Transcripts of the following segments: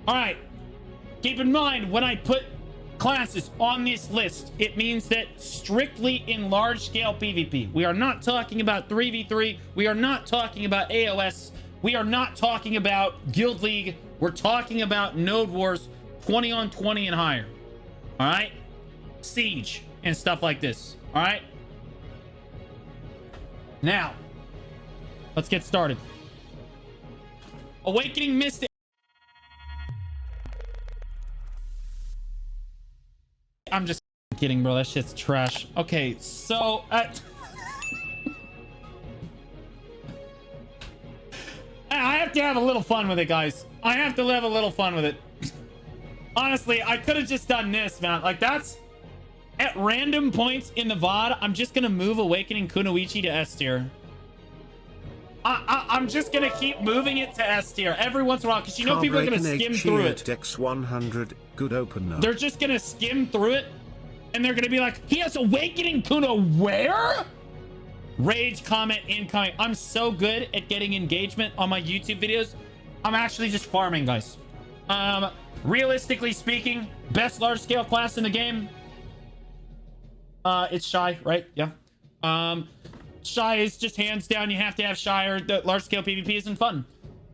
All right. Keep in mind, when I put classes on this list, it means that strictly in large-scale PvP. We are not talking about 3v3. We are not talking about AOS. We are not talking about Guild League. We're talking about Node Wars 20 on 20 and higher. All right? Siege and stuff like this. All right? Now, let's get started. Awakening Mist. I'm just kidding, bro. That shit's trash. Okay, so I have to have a little fun with it, guys. I have to have a little fun with it. Honestly, I could have just done this, man. Like, that's at random points in the VOD. I'm just gonna move Awakening Kunoichi to S tier. I'm just gonna keep moving it to S tier every once in a while, because you know people are gonna skim through it. Dex 100, good opener. They're just gonna skim through it, and they're gonna be like, he has Awakening Kuno where? Rage comment incoming. I'm so good at getting engagement on my YouTube videos. I'm actually just farming, guys. Realistically speaking, best large scale class in the game. It's Shy, right? Yeah. Shy is just hands down. You have to have Shy, or the large scale PvP isn't fun.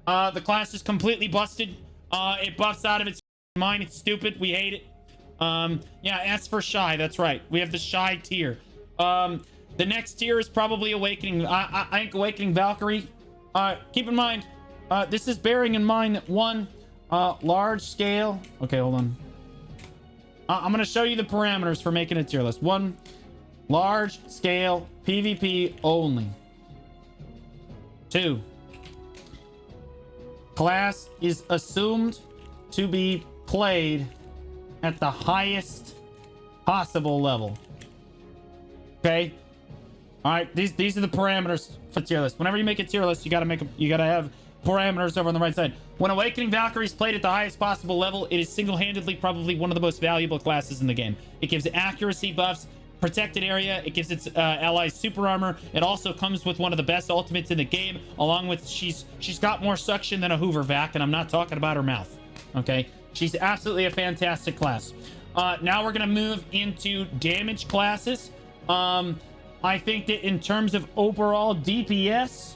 The class is completely busted. It buffs out of its mind. It's stupid. We hate it. Yeah, S for Shy. That's right. We have the Shy tier. The next tier is probably Awakening. I think Awakening Valkyrie. Keep in mind, this is bearing in mind that one, large scale. Okay, hold on. I'm gonna show you the parameters for making a tier list. One, large scale PvP only. Two, class is assumed to be played at the highest possible level. Okay. All right. These are the parameters for tier list. Whenever you make a tier list, you gotta have parameters over on the right side. When Awakening Valkyrie is played at the highest possible level, it is single-handedly probably one of the most valuable classes in the game. It gives accuracy buffs, protected area. It gives its allies super armor. It also comes with one of the best ultimates in the game, along with she's got more suction than a Hoover vac, and I'm not talking about her mouth. Okay, she's absolutely a fantastic class. Now we're gonna move into damage classes. I think that in terms of overall DPS,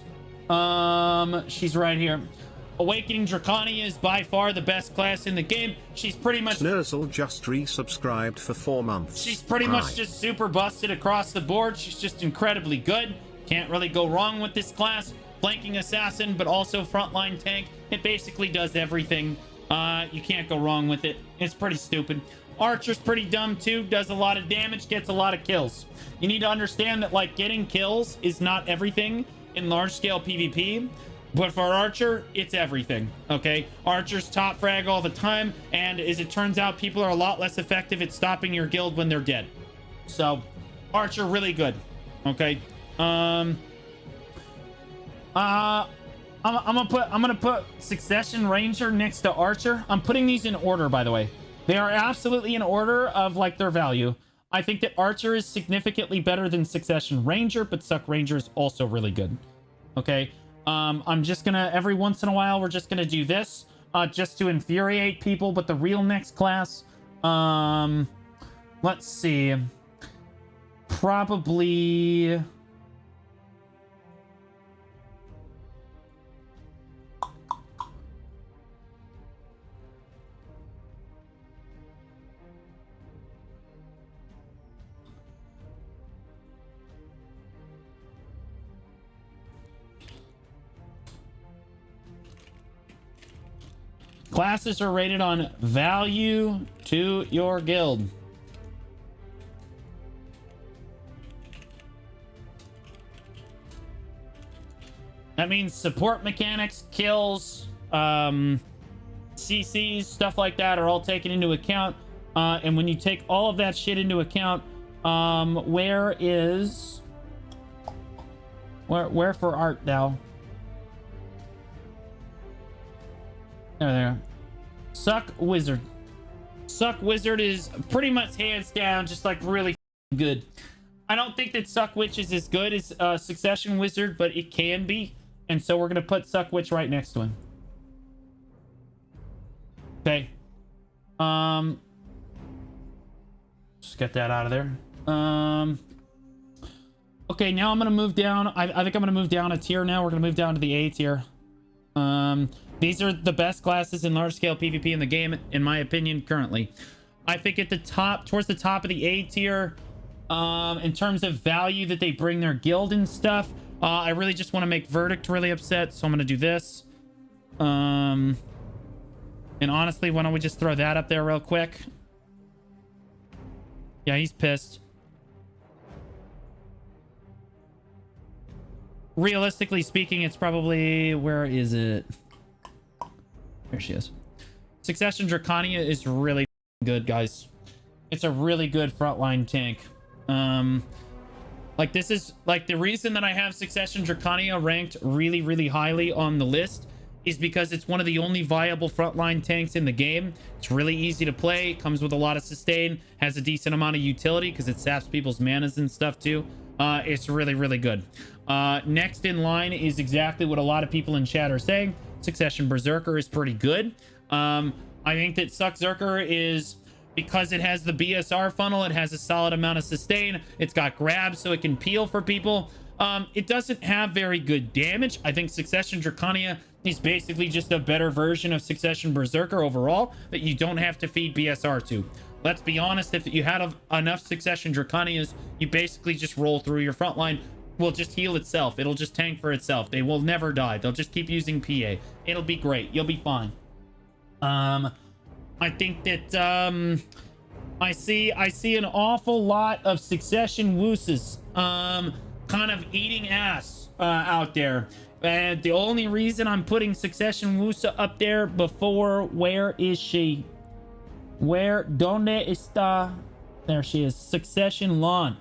she's right here. Awakening Dracania is by far the best class in the game. She's pretty much... Snurzel just resubscribed for 4 months. She's pretty much just super busted across the board. She's just incredibly good. Can't really go wrong with this class. Flanking assassin, but also frontline tank. It basically does everything. You can't go wrong with it. It's pretty stupid. Archer's pretty dumb too. Does a lot of damage, gets a lot of kills. You need to understand that, like, getting kills is not everything in large-scale PvP. But for Archer, it's everything, okay? Archer's top frag all the time, and as it turns out, people are a lot less effective at stopping your guild when they're dead. So, Archer, really good, okay? I'm gonna put Succession Ranger next to Archer. I'm putting these in order, by the way. They are absolutely in order of, like, their value. I think that Archer is significantly better than Succession Ranger, but Suck Ranger is also really good, okay? I'm just gonna, every once in a while, we're just gonna do this, just to infuriate people. But the real next class, let's see, probably... Classes are rated on value to your guild. That means support mechanics, kills, CCs, stuff like that are all taken into account. And when you take all of that shit into account, where for art now? There. Suck Wizard. Suck Wizard is pretty much hands down just like really good. I don't think that Suck Witch is as good as Succession Wizard, but it can be. And so we're going to put Suck Witch right next to him. Okay. Just get that out of there. Okay, now I'm gonna move down. I think I'm gonna move down a tier now. We're gonna move down to the A tier. These are the best classes in large scale PvP in the game, in my opinion, currently. I think at the top, towards the top of the A tier, in terms of value that they bring their guild and stuff, I really just want to make Verdict really upset, so I'm gonna do this. And honestly, why don't we just throw that up there real quick? Yeah, he's pissed. Realistically speaking, it's probably... Where is it? Here she is. Succession Draconia is really good, guys. It's a really good frontline tank. Like, this is... Like, the reason that I have Succession Draconia ranked really, really highly on the list is because it's one of the only viable frontline tanks in the game. It's really easy to play, comes with a lot of sustain, has a decent amount of utility because it saps people's manas and stuff too. It's really, really good. Next in line is exactly what a lot of people in chat are saying. Succession Berserker is pretty good. I think that Suckzerker is, because it has the BSR funnel, it has a solid amount of sustain. It's got grabs so it can peel for people. It doesn't have very good damage. I think Succession Draconia is basically just a better version of Succession Berserker overall that you don't have to feed BSR to. Let's be honest, if you had enough Succession Draconias, you basically just roll through. Your front line will just heal itself. It'll just tank for itself. They will never die. They'll just keep using PA. It'll be great. You'll be fine. I think that I see an awful lot of Succession Woosas kind of eating ass out there. And the only reason I'm putting Succession Woosa up there before... Where is she? Donde está? There she is. Succession Lawn.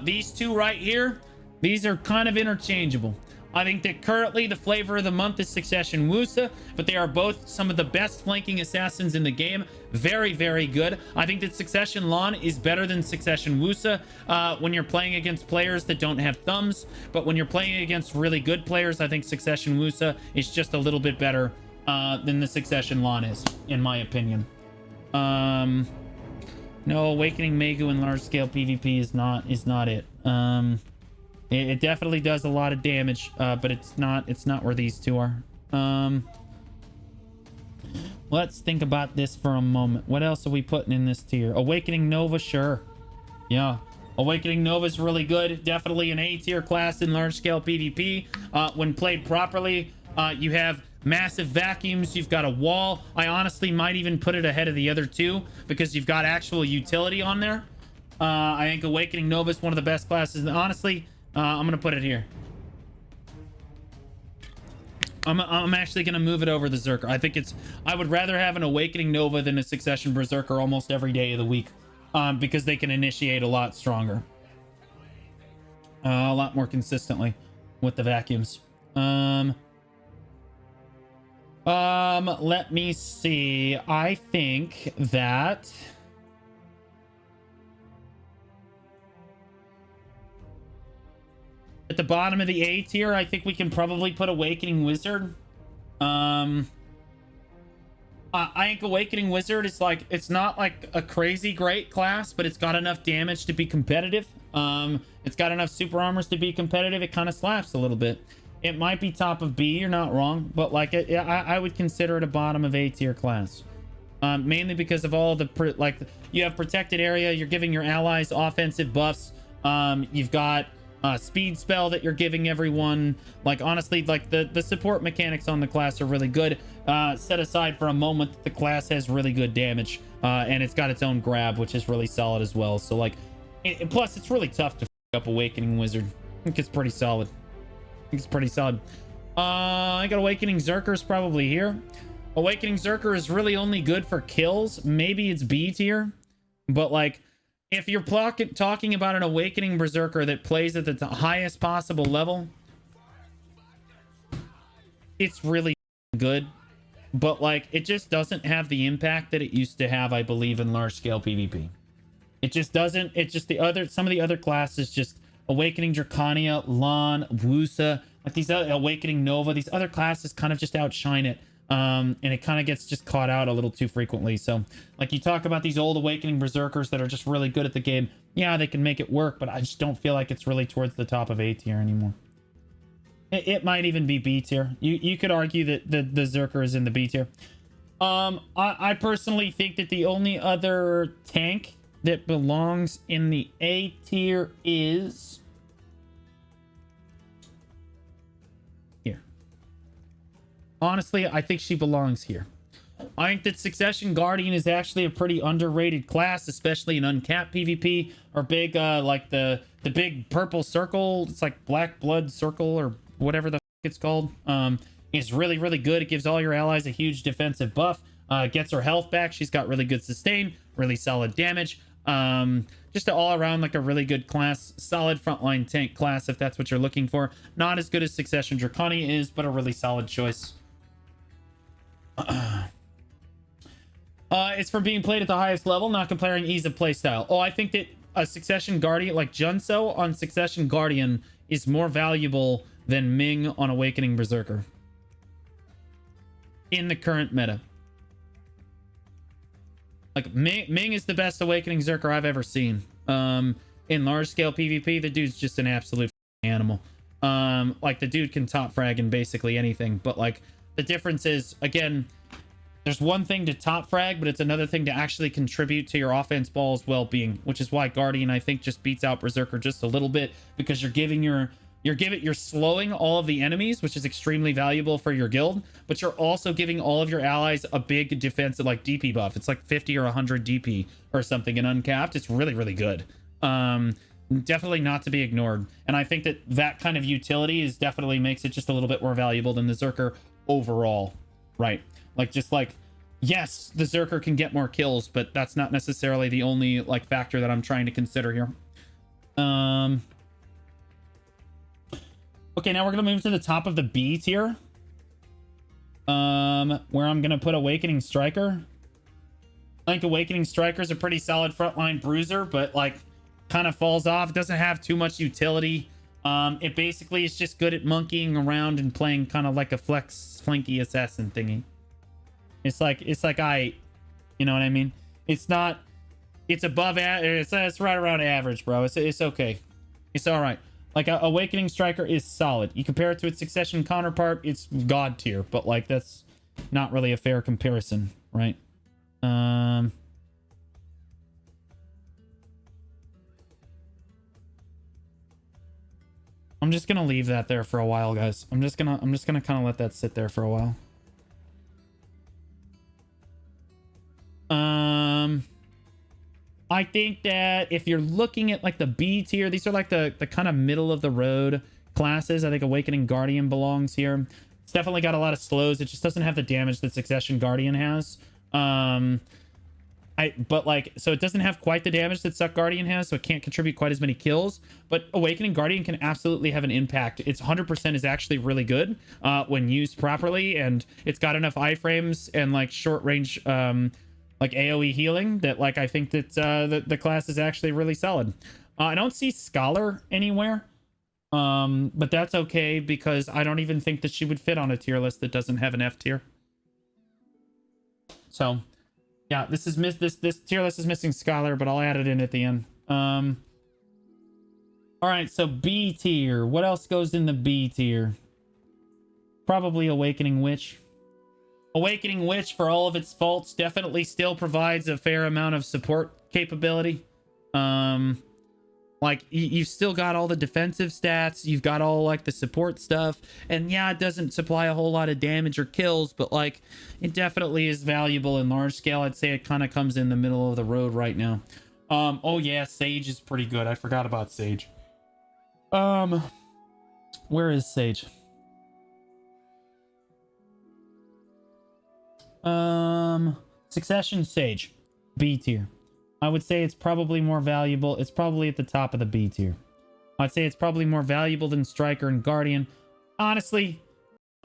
These two right here, these are kind of interchangeable. I think that currently the flavor of the month is Succession Woosa, but they are both some of the best flanking assassins in the game. Very, very good. I think that Succession Lawn is better than Succession Woosa when you're playing against players that don't have thumbs, but when you're playing against really good players, I think Succession Woosa is just a little bit better than the Succession Lawn is, in my opinion. No, Awakening Megu in large scale PvP is not it. It definitely does a lot of damage, but it's not where these two are. Let's think about this for a moment. What else are we putting in this tier? Awakening Nova, sure. Yeah, Awakening Nova is really good. Definitely an A tier class in large scale PvP. When played properly, you have massive vacuums. You've got a wall. I honestly might even put it ahead of the other two because you've got actual utility on there. I think Awakening Nova is one of the best classes. And honestly, I'm gonna put it here. I'm actually gonna move it over the Zerker. I think I would rather have an Awakening Nova than a Succession Berserker almost every day of the week, because they can initiate a lot stronger, a lot more consistently with the vacuums. Let me see. I think that at the bottom of the A tier, I think we can probably put Awakening Wizard. I think Awakening Wizard is like, it's not like a crazy great class, but it's got enough damage to be competitive. It's got enough super armors to be competitive. It kind of slaps a little bit. It might be top of B, you're not wrong, but like I would consider it a bottom of A tier class. Mainly because of all the you have protected area, you're giving your allies offensive buffs. You've got speed spell that you're giving everyone. Like honestly, like the support mechanics on the class are really good. Set aside for a moment that the class has really good damage, and it's got its own grab, which is really solid as well. So like, plus it's really tough to f up Awakening Wizard. I think it's pretty solid. It's pretty solid. I got Awakening Zerker's probably here. Awakening Zerker is really only good for kills. Maybe it's B tier, but like, if you're talking about an Awakening Berserker that plays at the highest possible level, it's really good, but like, it just doesn't have the impact that it used to have, I believe, in large scale PvP. It just doesn't. It's just some of the other classes, just Awakening Draconia, Lan, Woosa, like these other Awakening Nova, these other classes kind of just outshine it And it kind of gets just caught out a little too frequently. So like you talk about these old awakening berserkers that are just really good at the game. Yeah, they can make it work, but I just don't feel like it's really towards the top of A tier anymore. It might even be B tier. You could argue that the Zerker is in the B tier. I personally think that the only other tank that belongs in the A tier is here. Honestly, I think she belongs here. I think that Succession Guardian is actually a pretty underrated class, especially in uncapped PvP or big, like the big purple circle. It's like Black Blood Circle or whatever the f it's called. It's really, really good. It gives all your allies a huge defensive buff. Gets her health back. She's got really good sustain, really solid damage. Just all around like a really good class, solid frontline tank class if that's what you're looking for. Not as good as Succession Draconi is, but a really solid choice. It's from being played at the highest level, not comparing ease of playstyle. Oh, I think that a Succession Guardian, like Junso on Succession Guardian, is more valuable than Ming on Awakening Berserker in the current meta. Like Ming is the best Awakening Berserker I've ever seen. In large scale PvP, the dude's just an absolute animal. Like the dude can top frag in basically anything, but like the difference is, again, there's one thing to top frag, but it's another thing to actually contribute to your offense ball's well-being, which is why Guardian, I think, just beats out Berserker just a little bit, because you're slowing all of the enemies, which is extremely valuable for your guild, but you're also giving all of your allies a big defensive like DP buff. It's like 50 or 100 DP or something in uncapped. It's really, really good. Definitely not to be ignored. And I think that that kind of utility is definitely makes it just a little bit more valuable than the Zerker overall, right? Like, just like, yes, the Zerker can get more kills, but that's not necessarily the only like factor that I'm trying to consider here. Okay, now we're gonna move to the top of the B tier, where I'm gonna put Awakening Striker. I think Awakening Striker is a pretty solid frontline bruiser, but like kind of falls off. It doesn't have too much utility. It basically is just good at monkeying around and playing kind of like a flanky assassin thingy. It's like you know what I mean? It's not, it's above, it's right around average, bro. It's okay. It's all right. Like Awakening Striker is solid. You compare it to its Succession counterpart, it's god tier, but like that's not really a fair comparison, right? I'm just gonna leave that there for a while, guys. I'm just gonna kind of let that sit there for a while. I think that if you're looking at like the B tier, these are like the kind of middle of the road classes. I think Awakening Guardian belongs here. It's definitely got a lot of slows. It just doesn't have the damage that Succession Guardian has. But like, so it doesn't have quite the damage that Suck Guardian has, so it can't contribute quite as many kills. But Awakening Guardian can absolutely have an impact. Its 100% is actually really good when used properly, and it's got enough iframes and like short range like AoE healing that like I think that the class is actually really solid. I don't see Scholar anywhere, but that's okay because I don't even think that she would fit on a tier list that doesn't have an F tier. So yeah, this tier list is missing Scholar, but I'll add it in at the end. All right, so B tier. What else goes in the B tier? Probably Awakening Witch. Awakening Witch, for all of its faults, definitely still provides a fair amount of support capability. Like you've still got all the defensive stats, you've got all like the support stuff, and yeah, it doesn't supply a whole lot of damage or kills, but like it definitely is valuable in large scale. I'd say it kind of comes in the middle of the road right now. Oh yeah, Sage is pretty good. I forgot about Sage. Where is Sage? Succession Sage, B tier. I would say it's probably more valuable. It's probably at the top of the B tier. I'd say it's probably more valuable than Striker and Guardian. Honestly,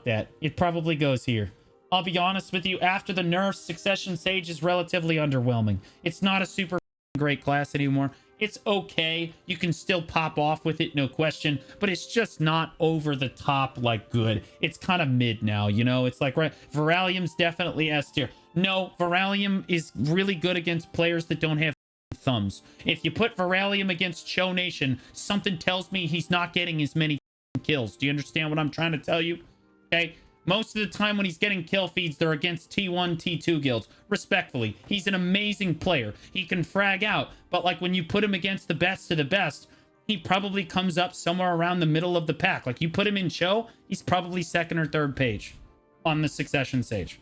that it probably goes here. I'll be honest with you, after the nerfs, Succession Sage is relatively underwhelming. It's not a super great class anymore. It's okay. You can still pop off with it, no question, but it's just not over the top like good. It's kind of mid now, you know? It's like, right, Viralium's definitely S tier. No, Viralium is really good against players that don't have thumbs. If you put Viralium against Cho Nation, something tells me he's not getting as many kills. Do you understand what I'm trying to tell you? Okay? Most of the time when he's getting kill feeds, they're against T1, T2 guilds. Respectfully, he's an amazing player. He can frag out, but like when you put him against the best of the best, he probably comes up somewhere around the middle of the pack. Like you put him in Cho, he's probably second or third page on the Succession stage.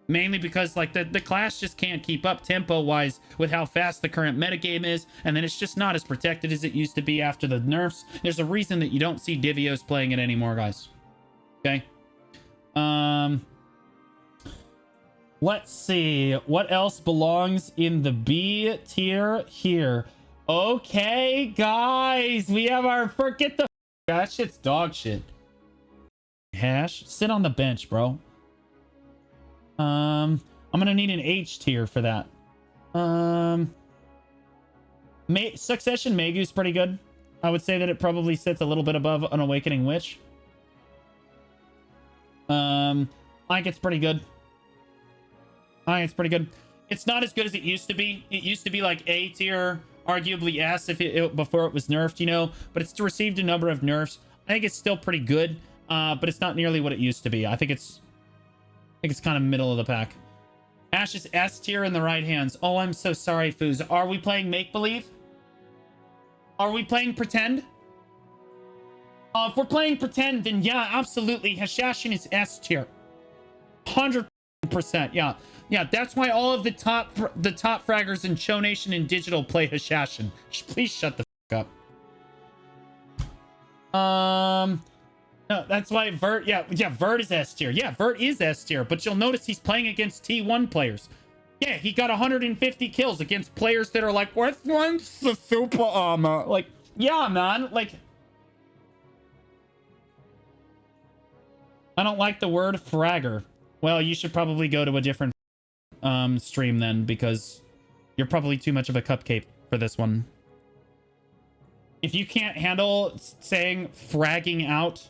Mainly because like the class just can't keep up tempo-wise with how fast the current metagame is, and then it's just not as protected as it used to be after the nerfs. There's a reason that you don't see Divios playing it anymore, guys. Okay? Let's see. What else belongs in the B tier here? Okay, guys. We have our... Forget the... That shit's dog shit. Hash. Sit on the bench, bro. I'm gonna need an H tier for that. Succession Megu's pretty good. I would say that it probably sits a little bit above an Awakening Witch. I think it's pretty good. It's not as good as it used to be. It used to be like A tier, arguably S if before it was nerfed, you know, but it's received a number of nerfs. I think it's still pretty good, but it's not nearly what it used to be. I think it's kind of middle of the pack. Ash is S tier in the right hands. Oh, I'm so sorry, Foos. Are we playing make-believe? Are we playing pretend? If we're playing pretend, then yeah, absolutely. Hashashin is S tier. 100%. Yeah. Yeah, that's why all of the top fraggers in Cho Nation and Digital play Hashashin. Please shut the fuck up. No, that's why Vert, yeah, Vert is S tier. Yeah, Vert is S tier, but you'll notice he's playing against T1 players. Yeah, he got 150 kills against players that are like, what's the super armor? Like, yeah, man, like... I don't like the word fragger. Well, you should probably go to a different stream then, because you're probably too much of a cupcake for this one. If you can't handle saying fragging out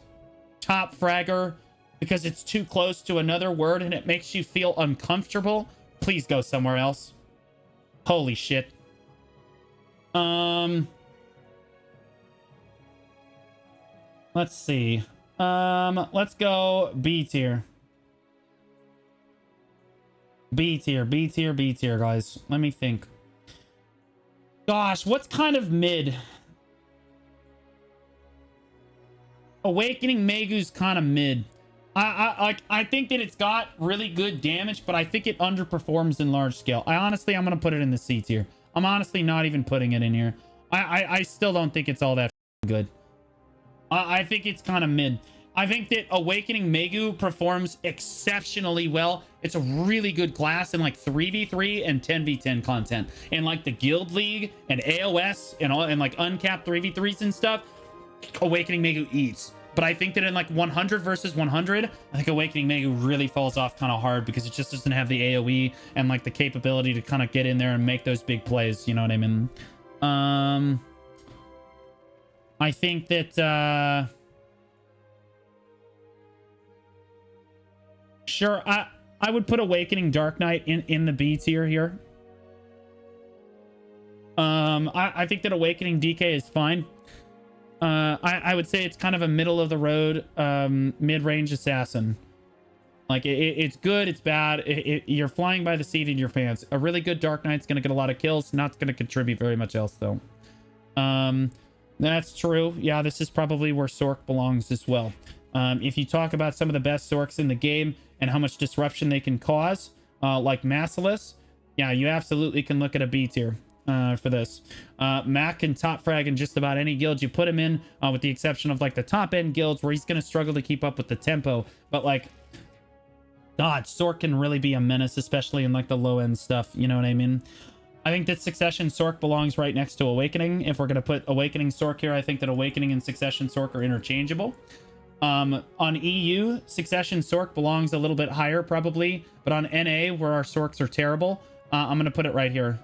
top fragger because it's too close to another word and it makes you feel uncomfortable, please go somewhere else. Holy shit. Let's see. Let's go B tier. B tier, guys. Let me think. Gosh, what's kind of mid? Awakening Megu's kind of mid. I think that it's got really good damage, but I think it underperforms in large scale. I'm gonna put it in the C tier. I'm honestly not even putting it in here. I still don't think it's all that good. I think it's kind of mid. I think that Awakening Megu performs exceptionally well. It's a really good class in like 3v3 and 10v10 content. And like the Guild League and AOS and like uncapped 3v3s and stuff, Awakening Megu eats. But I think that in like 100 versus 100, I think Awakening Megu really falls off kind of hard because it just doesn't have the AoE and like the capability to kind of get in there and make those big plays. You know what I mean? I think that... Sure, I would put Awakening Dark Knight in the B tier here. I think that Awakening DK is fine. I would say it's kind of a middle of the road mid-range assassin. Like it's good, it's bad. You're flying by the seat in your pants. A really good Dark Knight's gonna get a lot of kills, not gonna contribute very much else though. That's true. Yeah, this is probably where Sork belongs as well. If you talk about some of the best Sorks in the game and how much disruption they can cause, like Massilis, yeah, you absolutely can look at a B tier for this. Mac can top frag in just about any guild you put him in, with the exception of like the top end guilds where he's going to struggle to keep up with the tempo. But like, God, Sork can really be a menace, especially in like the low end stuff. You know what I mean? I think that Succession Sork belongs right next to Awakening. If we're going to put Awakening Sork here, I think that Awakening and Succession Sork are interchangeable. On EU, Succession Sork belongs a little bit higher probably, but on NA, where our Sorks are terrible, I'm gonna put it right here.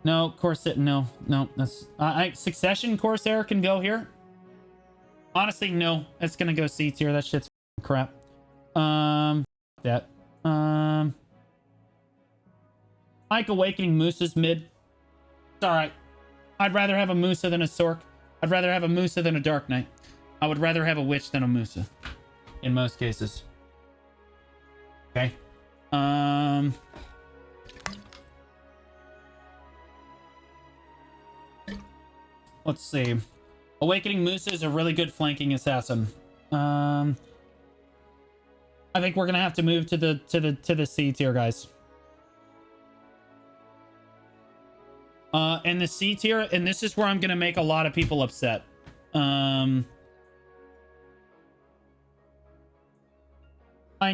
No, Corsair. No, that's Succession Corsair can go here. Honestly, no, it's gonna go C tier. That shit's crap. That. Like Awakening Moose's mid. It's all right. I'd rather have a Musa than a Sork. I'd rather have a Musa than a Dark Knight. I would rather have a Witch than a Musa. In most cases. Okay. Let's see. Awakening Musa is a really good flanking assassin. I think we're gonna have to move to the C tier, guys. And the C tier, and this is where I'm gonna make a lot of people upset. Flying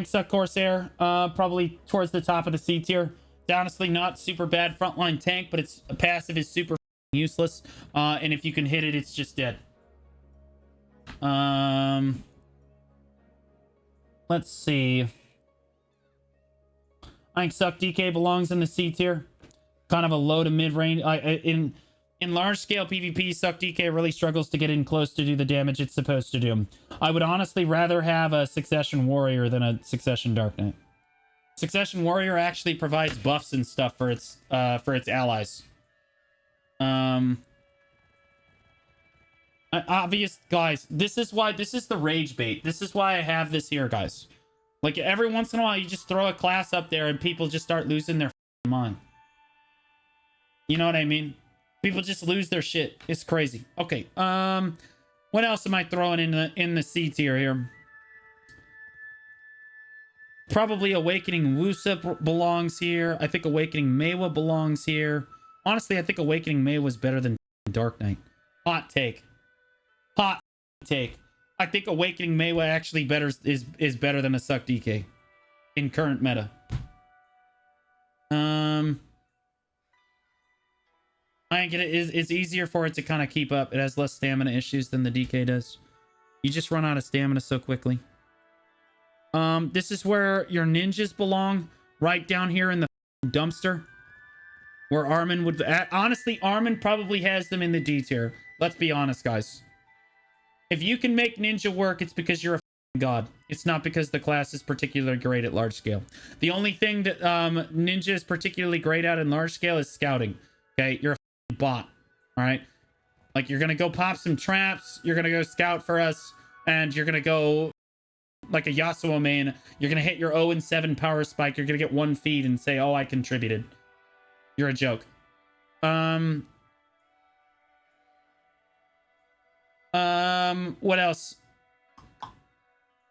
Suck Corsair, probably towards the top of the C tier. It's honestly not super bad frontline tank, but its passive is super useless. And if you can hit it, it's just dead. Let's see. I think Suck DK belongs in the C tier. Kind of a low to mid range. In large scale PvP, Suck DK really struggles to get in close to do the damage it's supposed to do. I would honestly rather have a Succession Warrior than a Succession Dark Knight. Succession Warrior actually provides buffs and stuff for its allies. Obvious, guys, this is the rage bait. This is why I have this here, guys. Like, every once in a while, you just throw a class up there and people just start losing their mind. You know what I mean? People just lose their shit. It's crazy. Okay. What else am I throwing in the C tier here? Probably Awakening Wusa belongs here. I think Awakening Maewa belongs here. Honestly, I think Awakening Maewa is better than Dark Knight. Hot take. Hot take. I think Awakening Maewa actually is better than a Suck DK in current meta. I think it's easier for it to kind of keep up. It has less stamina issues than the DK does. You just run out of stamina so quickly. This is where your ninjas belong, right down here in the dumpster. Where Armin would... Honestly, Armin probably has them in the D tier. Let's be honest, guys. If you can make ninja work, it's because you're a god. It's not because the class is particularly great at large scale. The only thing that ninja is particularly great at in large scale is scouting. Okay, you're a bot. All right, like, you're gonna go pop some traps. You're gonna go scout for us, and you're gonna go like a Yasuo main. You're gonna hit your 0 and 7 power spike. You're gonna get 1 feed and say, "Oh, I contributed." You're a joke. What else?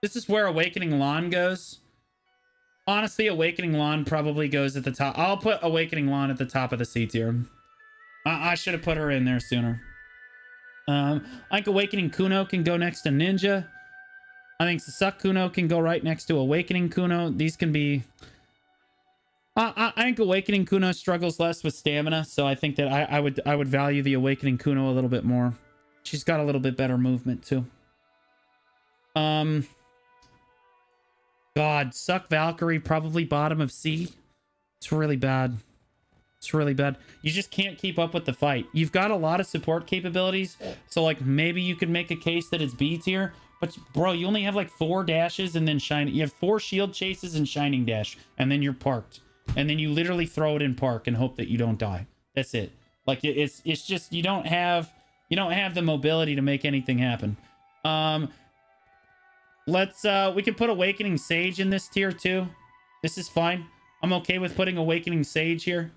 This is where Awakening Lawn goes. Honestly, Awakening Lawn probably goes at the top. I'll put Awakening Lawn at the top of the C tier. I should have put her in there sooner. I think Awakening Kuno can go next to Ninja. I think Suck Kuno can go right next to Awakening Kuno. These can be... I think Awakening Kuno struggles less with stamina, so I think that I would value the Awakening Kuno a little bit more. She's got a little bit better movement too. God, Suck Valkyrie probably bottom of C. It's really bad. It's really bad. You just can't keep up with the fight. You've got a lot of support capabilities, so like maybe you could make a case that it's B tier. But bro, you only have like 4 dashes and then shining. You have 4 shield chases and shining dash, and then you're parked. And then you literally throw it in park and hope that you don't die. That's it. Like, it's just you don't have the mobility to make anything happen. We can put Awakening Sage in this tier too. This is fine. I'm okay with putting Awakening Sage here.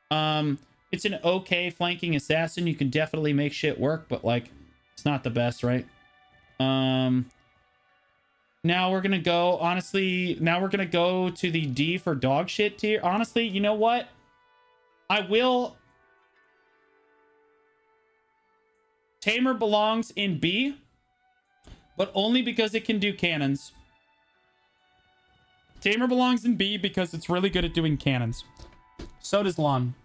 It's an okay flanking assassin. You can definitely make shit work, but like, it's not the best, right? Now we're gonna go, honestly, now we're gonna go to the D for dog shit tier. Honestly, you know what? Tamer belongs in B, but only because it can do cannons. Tamer belongs in B because it's really good at doing cannons. So does Lon.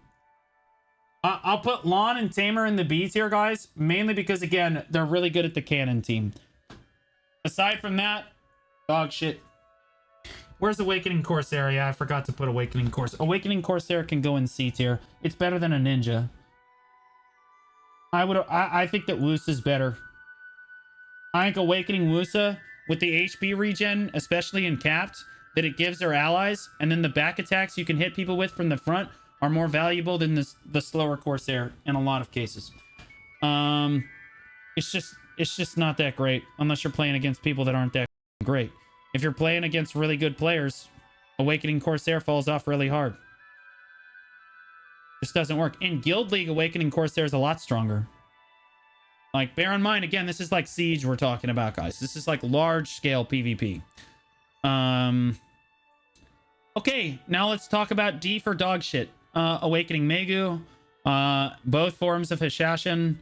I'll put Lon and Tamer in the B tier, guys, mainly because, again, they're really good at the cannon team. Aside from that, dog shit. Where's Awakening Corsair? Yeah, I forgot to put Awakening Corsair. Awakening Corsair can go in C tier. It's better than a ninja. I think that Wusa is better. I think Awakening Wusa with the HP regen, especially in capped, that it gives their allies, and then the back attacks you can hit people with from the front are more valuable than the slower Corsair in a lot of cases. It's just not that great unless you're playing against people that aren't that great. If you're playing against really good players, Awakening Corsair falls off really hard. Just doesn't work. In Guild League, Awakening Corsair is a lot stronger. Like, bear in mind, again, this is like Siege we're talking about, guys. This is like large-scale PvP. Okay, now let's talk about D for dog shit. Awakening Megu, both forms of Hashashin,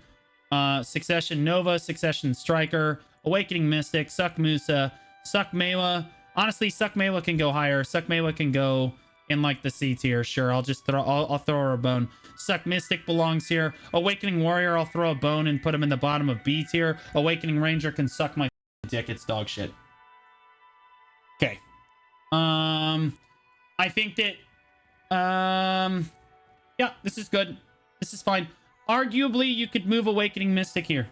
Succession Nova, Succession Striker, Awakening Mystic, Suck Musa, Suck Mewa. Honestly, Suck Mewa can go higher. Suck Mewa can go in like the C tier. Sure, I'll throw her a bone. Suck Mystic belongs here. Awakening Warrior, I'll throw a bone and put him in the bottom of B tier. Awakening Ranger can suck my dick. It's dog shit. Okay. I think that yeah, this is good. This is fine. Arguably, you could move Awakening Mystic here.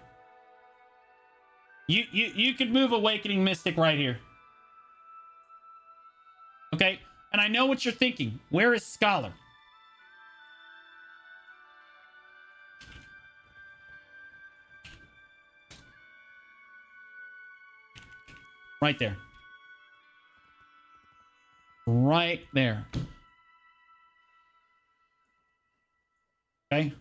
You could move Awakening Mystic right here. Okay? And I know what you're thinking. Where is Scholar? Right there. Right there. Okay?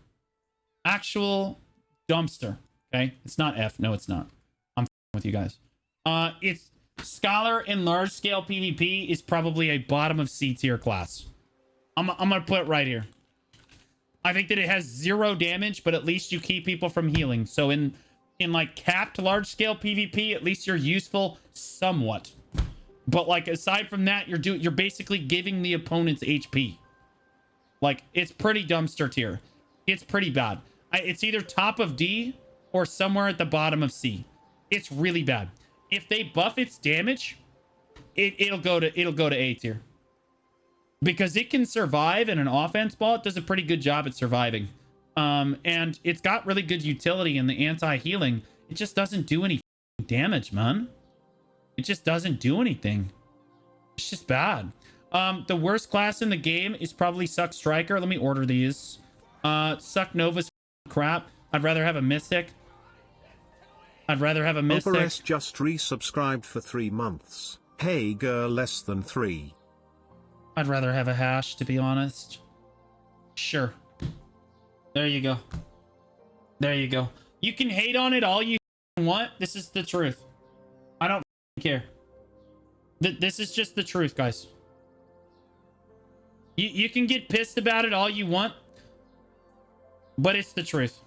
Actual dumpster. Okay? It's not F. No, it's not. I'm with you guys. It's Scholar in large scale PvP is probably a bottom of C tier class. I'm gonna put it right here. I think that it has 0 damage, but at least you keep people from healing. So in like capped large scale PvP, at least you're useful somewhat. But like aside from that, you're basically giving the opponent's HP. Like, it's pretty dumpster tier. It's pretty bad. It's either top of D or somewhere at the bottom of C. It's really bad. If they buff its damage, it'll go to A tier. Because it can survive in an offense ball. It does a pretty good job at surviving. And it's got really good utility in the anti-healing. It just doesn't do any damage, man. It just doesn't do anything. It's just bad. The worst class in the game is probably Suck Striker. Let me order these. Suck Nova's crap. I'd rather have a Mystic. Operas just resubscribed for 3 months. Hey girl, less than 3. I'd rather have a hash, to be honest. Sure. There you go. There you go. You can hate on it all you want. This is the truth. I don't care. This is just the truth, guys. You can get pissed about it all you want, but it's the truth.